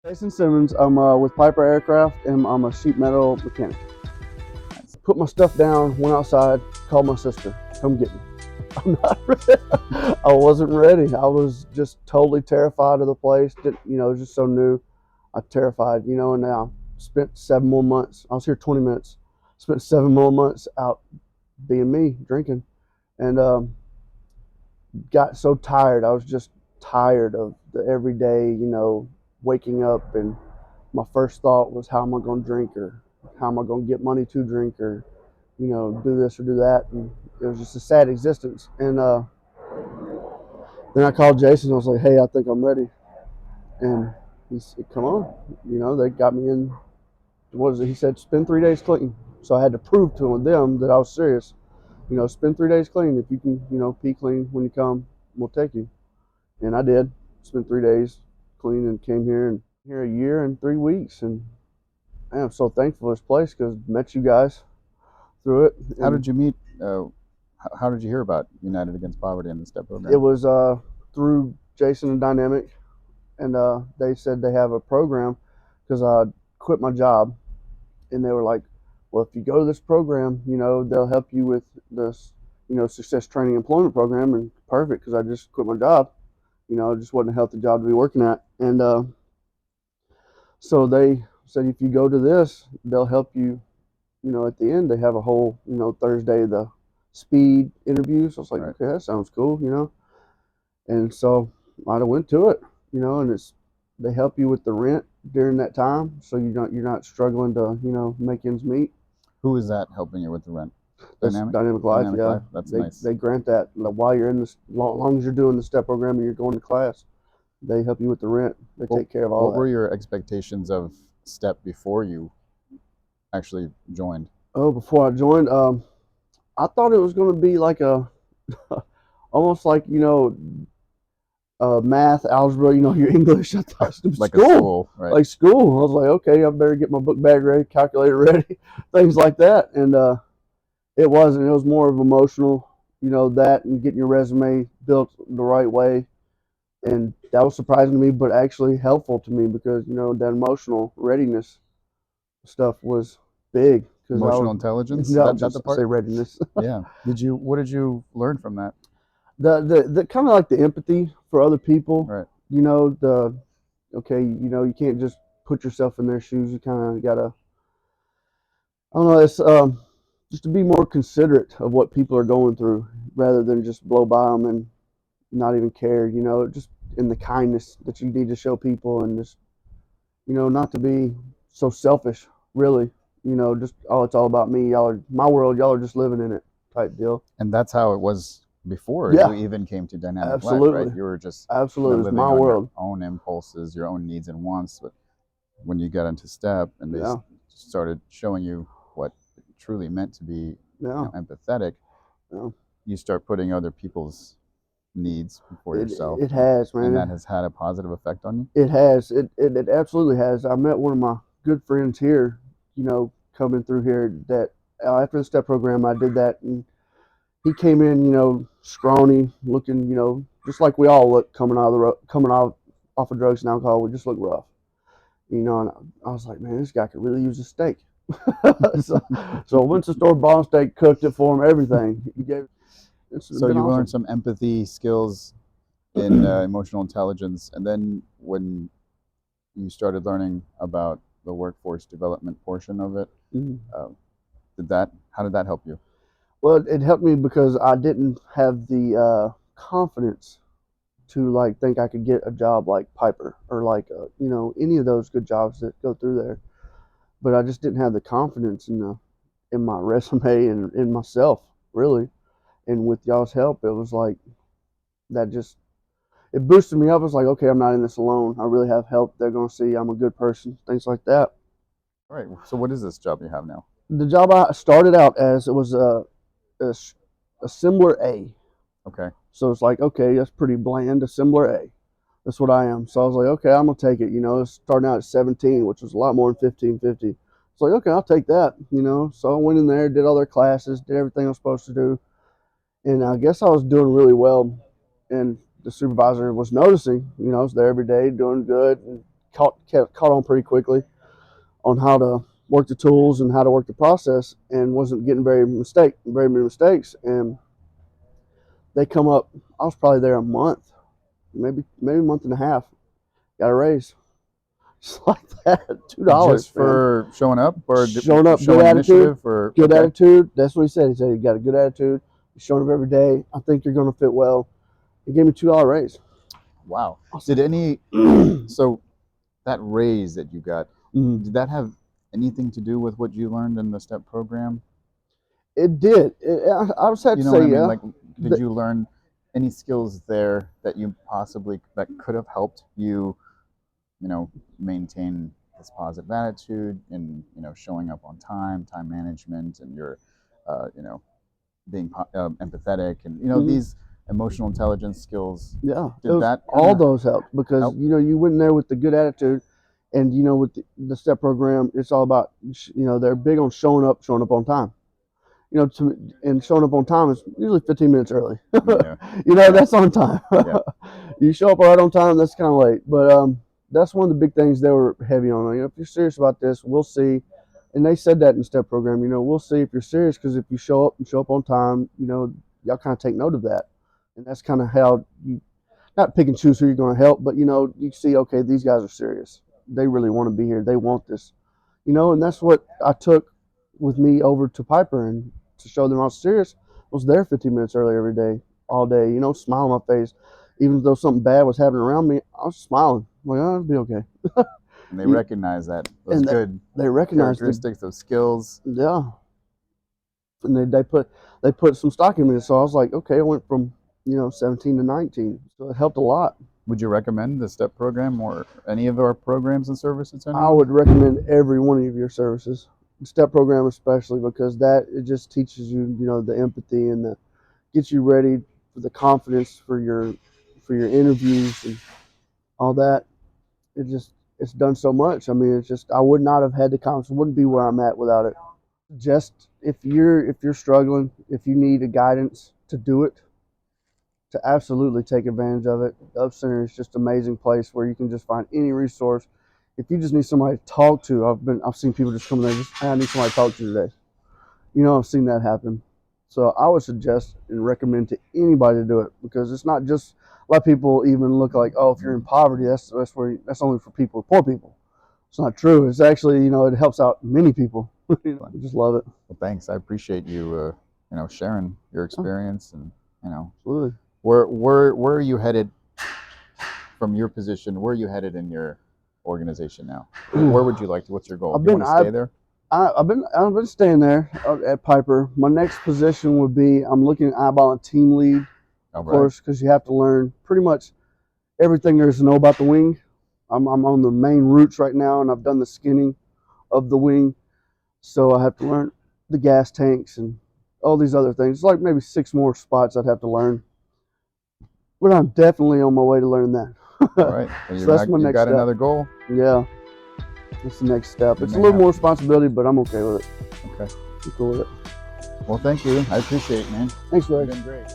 Jason Simmons. I'm with Piper Aircraft, and I'm a sheet metal mechanic. Put my stuff down, went outside, called my sister, come get me. I'm not ready. I wasn't ready. I was just totally terrified of the place. Didn't, it was just so new. I'm terrified, and now spent 7 more months. I was here 20 minutes. Spent 7 more months out being me, drinking, and got so tired. I was just tired of the everyday, waking up, and my first thought was, how am I going to drink, or how am I going to get money to drink, or do this or do that. And it was just a sad existence. And then I called Jason. I was like, hey, I think I'm ready. And he said, come on. They got me in. What is it? He said, spend 3 days clean. So I had to prove to them that I was serious. Spend 3 days clean. If you can, pee clean when you come, we'll take you. And I did. Spent 3 days clean and came here a year and 3 weeks. And I'm so thankful for this place because met you guys through it. How did you meet? How did you hear about United Against Poverty and the STEP program? It was through Jason and Dynamic, and they said they have a program because I quit my job, and they were like, well, if you go to this program, they'll help you with this, success training employment program. And perfect, because I just quit my job. It just wasn't a healthy job to be working at. And so they said, if you go to this, they'll help you. At the end, they have a whole, Thursday, the speed interviews. I was like, Right. okay, that sounds cool. And so I went to it, and they help you with the rent during that time, so you're not struggling to, make ends meet. Who is that helping you with the rent? That's Dynamic Life, Dynamic yeah. Life? That's nice. They grant that while you're in this, long as you're doing the STEP program and you're going to class, they help you with the rent. They take care of all What that. were your expectations of STEP before you actually joined? Oh, before I joined, I thought it was going to be like almost like, math, algebra, your English. I thought Like school. a school, right? Like school. I was like, okay, I better get my book bag ready, calculator ready, things like that. And it wasn't. It was more of emotional, that and getting your resume built the right way. And that was surprising to me, but actually helpful to me because, that emotional readiness stuff was big. Emotional intelligence? No, That's the part? say readiness. Yeah. What did you learn from that? The kind of like the empathy for other people. Right. You can't just put yourself in their shoes. You kind of gotta, I don't know, it's just to be more considerate of what people are going through rather than just blow by them and not even care. Just in the kindness that you need to show people, and just not to be so selfish. Really, just it's all about me. Y'all are my world. Y'all are just living in it, type deal. And that's how it was before Yeah. you even came to Dynamic Absolutely. Life, right? You were just Absolutely, it's living my on world. your own impulses, your own needs and wants. But when you got into STEP and they Yeah. started showing you what it truly meant to be Yeah. empathetic, Yeah. you start putting other people's needs before yourself. It has, man. And that has had a positive effect on you? It has. It absolutely has. I met one of my good friends here, coming through here, that after the STEP program, I did that. And he came in, scrawny, looking, just like we all look coming off of drugs and alcohol. We just look rough, and I was like, man, this guy could really use a steak. so I went to the store, bought a steak, cooked it for him, everything. So you awesome. learned some empathy skills in emotional intelligence, and then when you started learning about the workforce development portion of it, how did that help you? Well, it helped me because I didn't have the confidence to think I could get a job like Piper or any of those good jobs that go through there. But I just didn't have the confidence in my resume and in myself, really. And with y'all's help, it was like that it boosted me up. It was like, okay, I'm not in this alone. I really have help. They're going to see I'm a good person, things like that. All right. So what is this job you have now? The job I started out as, it was a assembler A. Okay. So it's like, okay, that's pretty bland, assembler A. That's what I am. So I was like, okay, I'm gonna take it. It's starting out at 17, which was a lot more than 1550. It's like, okay, I'll take that. So I went in there, did all their classes, did everything I was supposed to do, and I guess I was doing really well. And the supervisor was noticing. I was there every day, doing good, and caught on pretty quickly on how to work the tools and how to work the process, and wasn't getting very many mistakes. And they come up. I was probably there a month, maybe a month and a half. Got a raise, just like that. $2 Just for showing up, or showing up, showing good attitude, initiative, or good okay. attitude. That's what he said. He said you got a good attitude. You're showing up every day. I think you're going to fit well. He gave me $2 raise. Wow. Did any so that raise that you got, did that have anything to do with what you learned in the STEP program? It did. I was had to You know say, what I mean? yeah. Like, did you learn any skills there that you possibly that could have helped you, maintain this positive attitude and showing up on time management, and your, being empathetic, and these emotional intelligence skills? Yeah, Did that all those helped because help? you went in there with the good attitude, and with the STEP program, it's all about they're big on showing up on time. And showing up on time is usually 15 minutes early. Yeah. That's on time. Yeah. You show up right on time, that's kind of late. But that's one of the big things they were heavy on. If you're serious about this, we'll see. And they said that in the STEP program. We'll see if you're serious, because if you show up on time, y'all kind of take note of that. And that's kind of how you not pick and choose who you're going to help, but you see, okay, these guys are serious. They really want to be here. They want this. And that's what I took with me over to Piper, and to show them I was serious. I was there 15 minutes early every day, all day, smile on my face. Even though something bad was happening around me, I was smiling. I'm like, oh, it'll be okay. And they recognize that those good they recognize characteristics, those skills. Yeah. And they put some stock in me. So I was like, okay, I went from 17 to 19. So it helped a lot. Would you recommend the STEP program or any of our programs and services to anyone? I would recommend every one of your services. STEP program especially, because it just teaches you the empathy, and gets you ready for the confidence for your interviews and all that. It's done so much. I mean, it's just, I would not have had the confidence, wouldn't be where I'm at without it. Just if you're struggling, if you need a guidance to do it, to absolutely take advantage of it. The Up Center is just an amazing place where you can just find any resource. If you just need somebody to talk to, I've seen people just come there, I need somebody to talk to today. I've seen that happen. So I would suggest and recommend to anybody to do it, because it's not just, a lot of people even look like, oh, if you're in poverty, that's only for poor people. It's not true. It's actually, it helps out many people. I just love it. Well, thanks. I appreciate you, sharing your experience, and Absolutely. Where are you headed from your position? Where are you headed in your organization now? Where would you like to? What's your goal? Do you want to stay there? I've been staying there at Piper. My next position would be, I'm looking at eyeballing team lead, of course, because you have to learn pretty much everything there is to know about the wing. I'm on the main routes right now, and I've done the skinning of the wing, so I have to learn the gas tanks and all these other things. It's like maybe 6 more spots I'd have to learn, but I'm definitely on my way to learn that. All right. Well, So that's my you next got step. another goal. Yeah, that's the next step. You It's a may little have more to. responsibility, but I'm okay with it. Okay. I'm cool with it. Well, thank you. I appreciate it, man. Thanks, Ray. You've been great.